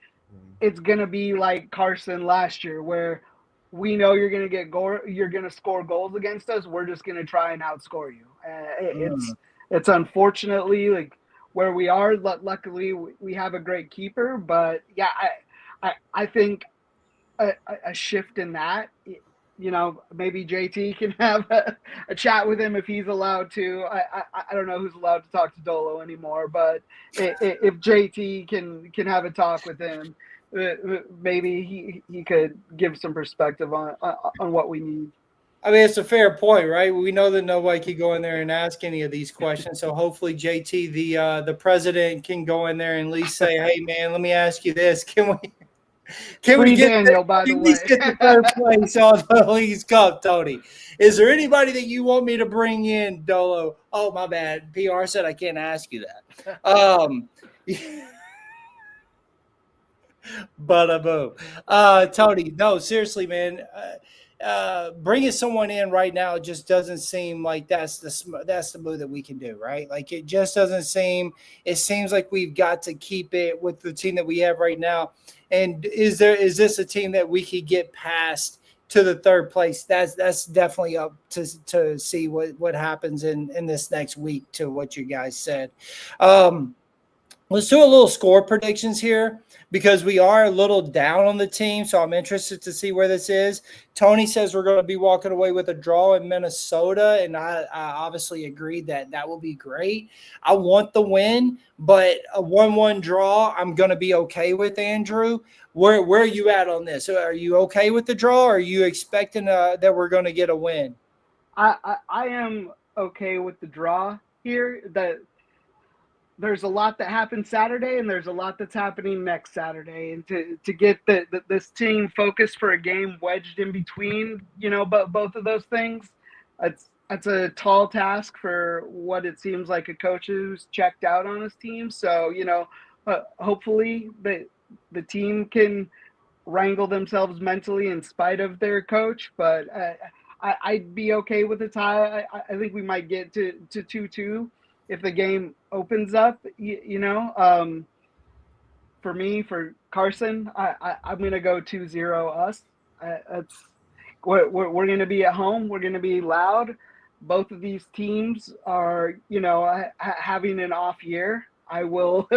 it's going to be like Carson last year, where we know you're going to you're going to score goals against us. We're just going to try and outscore you. It's unfortunately like where we are. Luckily, we have a great keeper, but yeah, I think a shift in that, maybe JT can have a chat with him if he's allowed to. I don't know who's allowed to talk to Dolo anymore, but if JT can have a talk with him, maybe he could give some perspective on what we need. I mean, it's a fair point, right? We know that nobody can go in there and ask any of these questions. So hopefully JT, the president, can go in there and at least say, hey, man, let me ask you this. Can we get Daniel, by the way, get the third place on the League's Cup, Tony? Is there anybody that you want me to bring in, Dolo? Oh, my bad. PR said I can't ask you that. Boom. Tony, no, seriously, man. Bringing someone in right now just doesn't seem like that's the move that we can do, right? Like, it just doesn't seem. It seems like we've got to keep it with the team that we have right now. And is this a team that we could get past to the third place? That's definitely up to see what happens in this next week, to what you guys said. Let's do a little score predictions here, because we are a little down on the team, so I'm interested to see where this is. Tony says we're going to be walking away with a draw in Minnesota, and I obviously agree that will be great. I want the win, but a 1-1 draw I'm going to be okay with, Andrew. Where are you at on this? Are you okay with the draw, or are you expecting that we're going to get a win? I am okay with the draw here. There's a lot that happened Saturday, and there's a lot that's happening next Saturday. And to get this team focused for a game wedged in between, but both of those things, that's a tall task for what it seems like a coach who's checked out on his team. So, hopefully the team can wrangle themselves mentally in spite of their coach. But I'd be okay with a tie. I think we might get to 2-2. If the game opens up, for me, for Carson, I'm going to go 2-0 us. We're going to be at home. We're going to be loud. Both of these teams are, having an off year. I will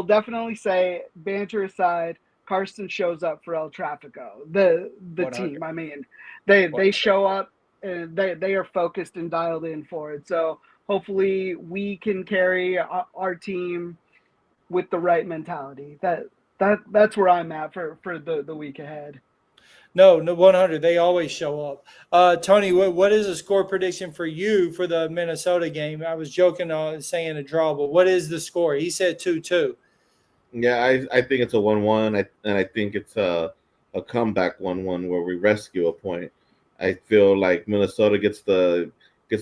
definitely say, banter aside, Carson shows up for El Tráfico. The team, I mean, they show up and they are focused and dialed in for it. So hopefully we can carry our team with the right mentality. That's where I'm at for the week ahead. No, 100. They always show up. Tony, what is a score prediction for you for the Minnesota game? I was joking saying a draw, but what is the score? He said 2-2. Yeah, I think it's a 1-1, and I think it's a comeback 1-1 where we rescue a point. I feel like Minnesota gets the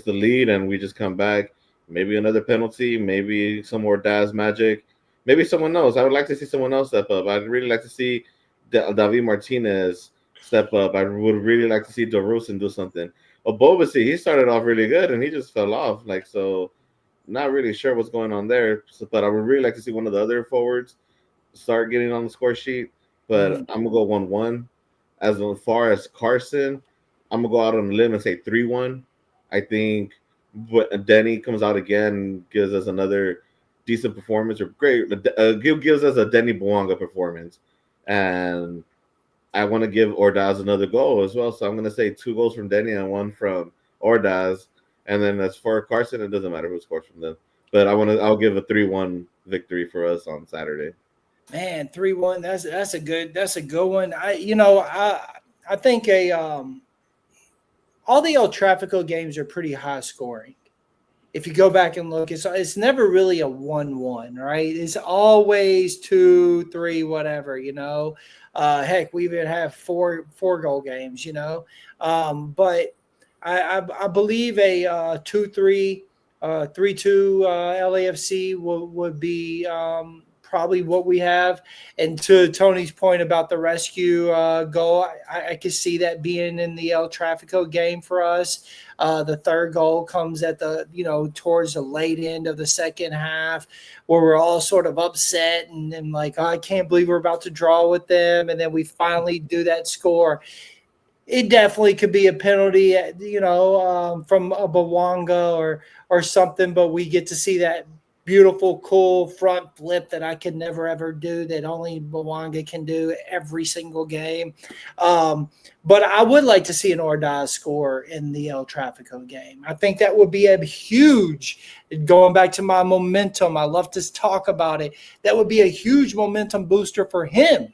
lead, and we just come back. Maybe another penalty, maybe some more Ordaz magic, maybe someone else. I would like to see someone else step up. I'd really like to see David Martinez step up. I would really like to see Dilrosun do something. Obobasi, he started off really good, and he just fell off. So not really sure what's going on there. But I would really like to see one of the other forwards start getting on the score sheet. But I'm going to go 1-1. As far as Carson, I'm going to go out on a limb and say 3-1. I think Denny comes out again and gives us another decent performance, or great. Gives us a Denis Bouanga performance. And I want to give Ordaz another goal as well. So I'm going to say 2 goals from Denny and 1 from Ordaz. And then as for Carson, it doesn't matter who scores from them. But I'll give a 3-1 victory for us on Saturday. Man, 3-1. That's a good one. I think all the El Tráfico games are pretty high scoring. If you go back and look, it's never really a 1-1, right? It's always 2-3, whatever, Heck, we even have four goal games, But I believe a 2-3 3-2 LAFC would be probably what we have. And to Tony's point about the rescue goal, I could see that being in the El Tráfico game for us. The third goal comes at the, towards the late end of the second half, where we're all sort of upset and like, oh, I can't believe we're about to draw with them. And then we finally do that score. It definitely could be a penalty, from a Bouanga or something, but we get to see that beautiful, cool front flip that I could never, ever do, that only Bouanga can do every single game. But I would like to see an Ordaz score in the El Tráfico game. I think that would be a huge, going back to my momentum, I love to talk about it, that would be a huge momentum booster for him,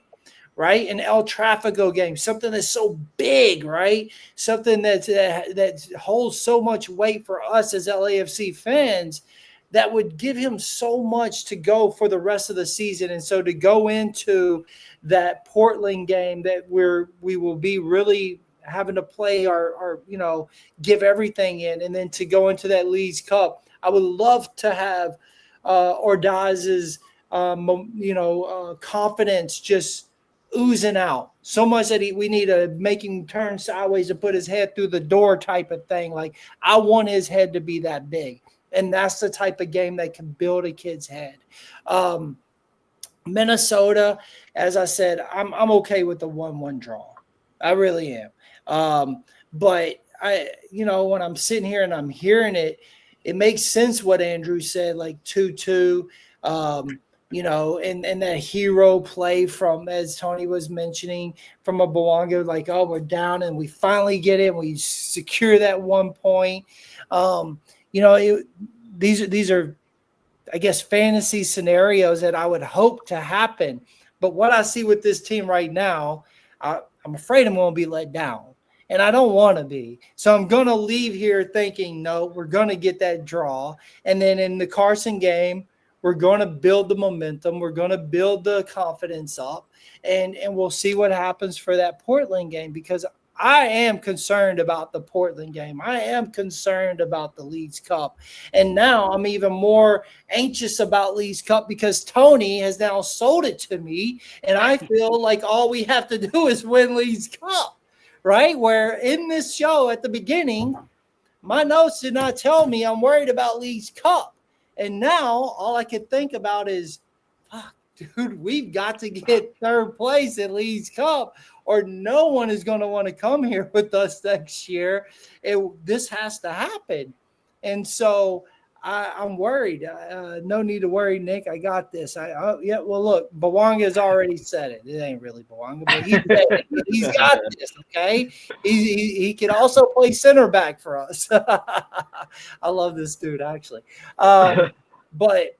right? An El Tráfico game, something that's so big, right? Something that holds so much weight for us as LAFC fans, that would give him so much to go for the rest of the season. And so to go into that Portland game that we will be really having to play our give everything in, and then to go into that Leagues Cup, I would love to have Ordaz's confidence just oozing out so much that we need to make him turn sideways to put his head through the door type of thing. Like, I want his head to be that big. And that's the type of game that can build a kid's head. Minnesota, as I said, I'm okay with the 1-1 draw. I really am. But when I'm sitting here and I'm hearing it, it makes sense what Andrew said, like 2-2, and that hero play from, as Tony was mentioning, from a Bouanga, like, oh, we're down and we finally get it. We secure that 1 point. These are, I guess, fantasy scenarios that I would hope to happen. But what I see with this team right now, I'm afraid I'm going to be let down. And I don't want to be. So I'm going to leave here thinking, no, we're going to get that draw. And then in the Carson game, we're going to build the momentum. We're going to build the confidence up. And we'll see what happens for that Portland game, because I am concerned about the Portland game. I am concerned about the Leagues Cup. And now I'm even more anxious about Leagues Cup because Tony has now sold it to me. And I feel like all we have to do is win Leagues Cup, right? Where in this show at the beginning, my notes did not tell me I'm worried about Leagues Cup. And now all I can think about is, fuck, dude, we've got to get third place at Leagues Cup, or no one is going to want to come here with us next year. This has to happen. And so I'm worried. No need to worry, Nick. I got this. Well, look, Bouanga has already said it. It ain't really Bouanga, but he's got this, okay? He can also play center back for us. I love this dude, actually. But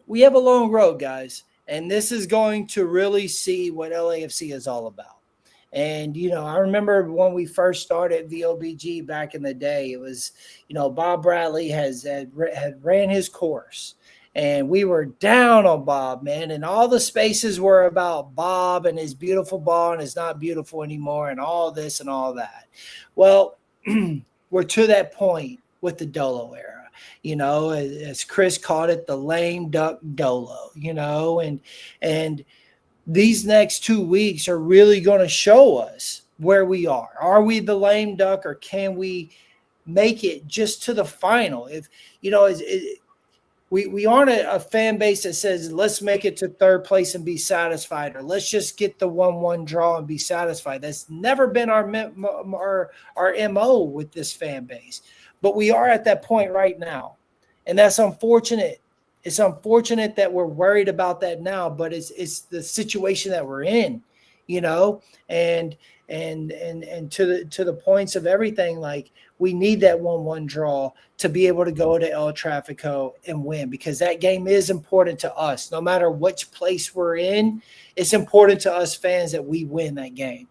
we have a long road, guys. And this is going to really see what LAFC is all about. And, I remember when we first started VOBG back in the day, it was, Bob Bradley had ran his course. And we were down on Bob, man. And all the spaces were about Bob and his beautiful ball, and it's not beautiful anymore, and all this and all that. Well, we're to that point with the Dolo era. As Chris called it, the lame duck Dolo, and these next 2 weeks are really going to show us where we are. Are we the lame duck, or can we make it just to the final? If, we aren't a fan base that says, let's make it to third place and be satisfied, or let's just get the 1-1 draw and be satisfied. That's never been our MO with this fan base. But we are at that point right now, and that's unfortunate. It's unfortunate that we're worried about that now, but it's the situation that we're in, and to the points of everything, like, we need that 1-1 draw to be able to go to El Tráfico and win, because that game is important to us. No matter which place we're in, it's important to us fans that we win that game,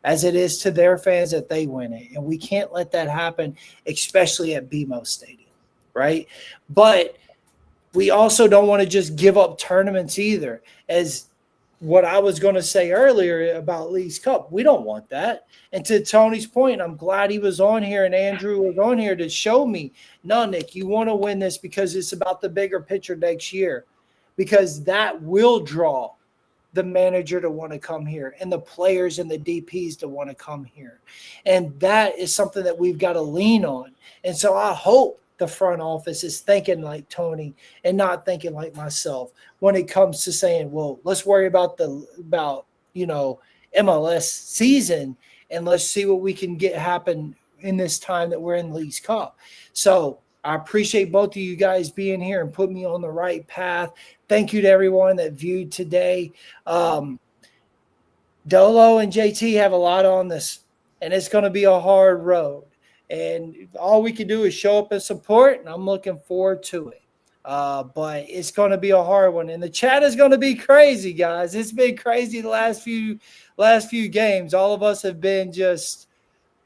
as it is to their fans that they win it. And we can't let that happen, especially at BMO Stadium, right? But we also don't want to just give up tournaments either. As what I was going to say earlier about Leagues Cup. We don't want that. And to Tony's point, I'm glad he was on here and Andrew was on here to show me, no, Nick, you want to win this because it's about the bigger picture next year, because that will draw the manager to want to come here and the players and the DPs to want to come here. And that is something that we've got to lean on. And so I hope the front office is thinking like Tony and not thinking like myself when it comes to saying, well, let's worry about MLS season and let's see what we can get happen in this time that we're in Leagues Cup. So I appreciate both of you guys being here and put me on the right path. Thank you to everyone that viewed today. Dolo and JT have a lot on this, and it's going to be a hard road. And all we can do is show up and support, and I'm looking forward to it. But it's going to be a hard one, and the chat is going to be crazy, guys. It's been crazy the last few games. All of us have been just,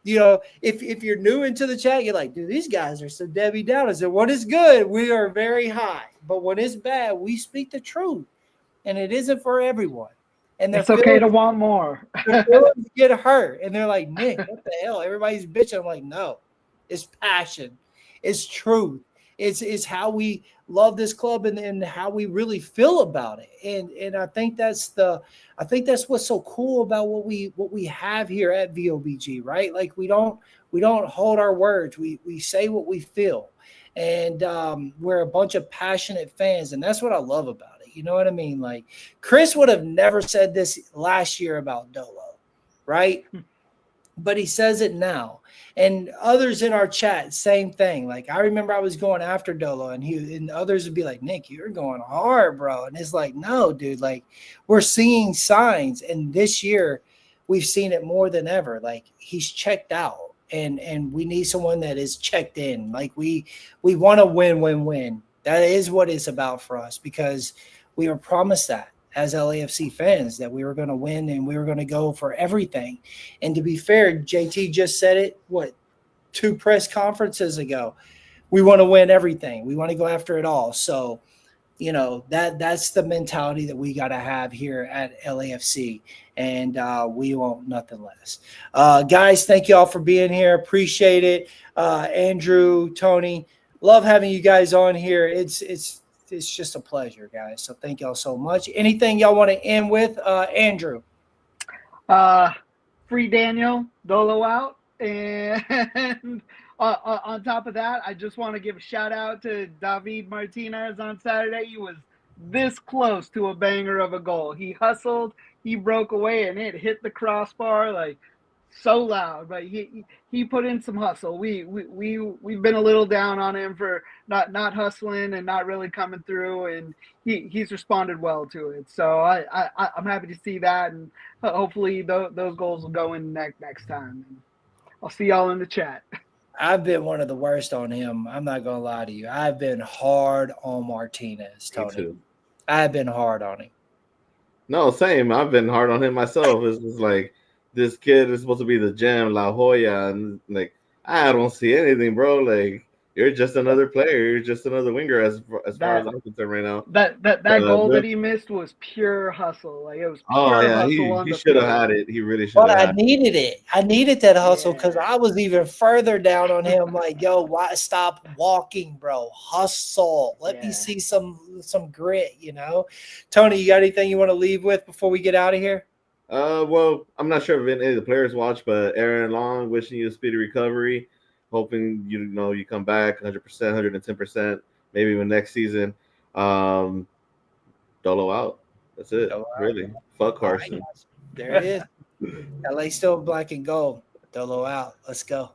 if you're new into the chat, you're like, dude, these guys are so Debbie Downers. And when it's good, we are very high. But when it's bad, we speak the truth, and it isn't for everyone. And it's okay to want more. Their feelings get hurt, and they're like, Nick, what the hell? Everybody's bitching. I'm like, no, it's passion, it's truth, it's how we love this club and how we really feel about it. And I think that's what's so cool about what we have here at VOBG, right? Like we don't hold our words. We say what we feel, and we're a bunch of passionate fans, and that's what I love about it. You know what I mean? Like Chris would have never said this last year about Dolo, right? But he says it now. And others in our chat, same thing. Like I remember I was going after Dolo and others would be like, Nick, you're going hard, bro. And it's like, no, dude, like we're seeing signs. And this year we've seen it more than ever. Like he's checked out and we need someone that is checked in. Like we want to win. That is what it's about for us, because we were promised that as LAFC fans, that we were going to win and we were going to go for everything. And to be fair, JT just said it, 2 press conferences ago. We want to win everything. We want to go after it all. So, that's the mentality that we got to have here at LAFC. And we want nothing less. Guys, thank you all for being here. Appreciate it. Andrew, Tony, love having you guys on here. It's just a pleasure, guys. So thank y'all so much. Anything y'all want to end with, Andrew? Free Daniel, Dolo out. And on top of that, I just want to give a shout out to David Martinez on Saturday. He was this close to a banger of a goal. He hustled, he broke away, and it hit the crossbar like so loud. But he put in some hustle. We've been a little down on him for not hustling and not really coming through, and he's responded well to it. So I'm happy to see that, and hopefully those goals will go in next time. I'll see y'all in the chat. I've been one of the worst on him. I'm not gonna lie to you. I've been hard on Martinez, Tony. Me too. I've been hard on him. No, same. I've been hard on him myself. It's just like this kid is supposed to be the gem, La Jolla, and like I don't see anything, bro. Like you're just another player. You're just another winger as far as I'm concerned right now. That goal that he missed was pure hustle. Like it was pure hustle. He should have had it. He really should have. But I needed it. I needed that hustle because I was even further down on him. Like, yo, why stop walking, bro? Hustle. Let me see some grit. Tony, you got anything you want to leave with before we get out of here? Well, I'm not sure if any of the players watch, but Aaron Long, wishing you a speedy recovery. Hoping you come back 100%, 110%, maybe even next season. Dolo out. That's it. Really. Fuck Carson. Right, there it is. LA still black and gold. Dolo out. Let's go.